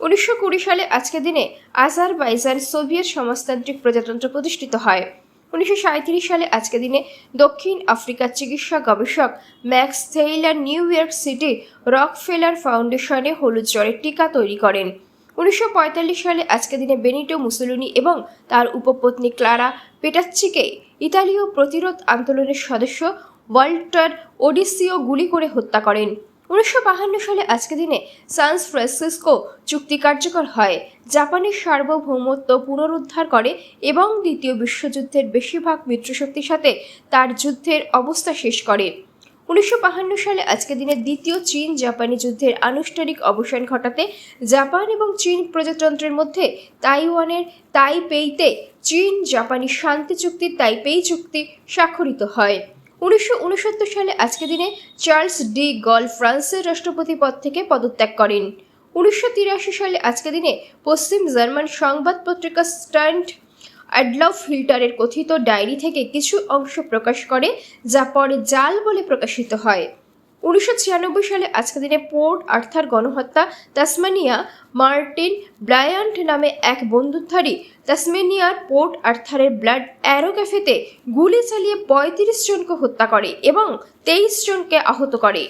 1920 সালে আজকের দিনে আজারবাইজান সোভিয়েত সমাজতান্ত্রিক প্রজাতন্ত্র প্রতিষ্ঠিত হয়। 1937 সালে আজকের দিনে দক্ষিণ আফ্রিকার চিকিৎসা গবেষক Max Theiler New York City Rockefeller ফাউন্ডেশনে হলুদ জ্বরের টিকা তৈরি করেন। 1945 সালে আজকের দিনে বেনিটো মুসোলিনি এবং তার উপপত্নী ক্লারা পেটাচ্চিকে ইতালীয় প্রতিরোধ আন্দোলনের সদস্য ওয়াল্টার ওডিসিও গুলি করে হত্যা করেন। 1952 সালে আজকের দিনে সান ফ্রান্সিসকো চুক্তি কার্যকর হয়, জাপানের সার্বভৌমত্ব পুনরুদ্ধার করে এবং দ্বিতীয় বিশ্বযুদ্ধের বেশিরভাগ মিত্রশক্তির সাথে তার যুদ্ধের অবস্থা শেষ করে। 1952 সালে আজকের দিনে দ্বিতীয় চীন জাপানি যুদ্ধের আনুষ্ঠানিক অবসান ঘটাতে জাপান এবং চীন প্রজাতন্ত্রের মধ্যে তাইওয়ানের তাইপেইতে চীন জাপানি শান্তি চুক্তি তাইপেই চুক্তি স্বাক্ষরিত হয়। 1969 সালে আজকের দিনে চার্লস ডি গল ফ্রান্সের রাষ্ট্রপতি পদ থেকে পদত্যাগ করেন। 1983 সালে আজকের দিনে পশ্চিম জার্মান সংবাদ পত্রিকা স্ট্যান্ড অ্যাডলফ হিটলারের কথিত ডায়েরি থেকে কিছু অংশ প্রকাশ করে, যা পরে জাল বলে প্রকাশিত হয়। 1996 সালে আজকের দিনে পোর্ট আর্থার গণহত্যা তাসমানিয়া মার্টিন ব্রায়ান্ট নামে এক বন্দুকধারী তাসমানিয়ার পোর্ট আর্থারের ব্লাড অ্যারো ক্যাফেতে গুলি চালিয়ে 35 জনকে হত্যা করে এবং 23 জনকে আহত করে।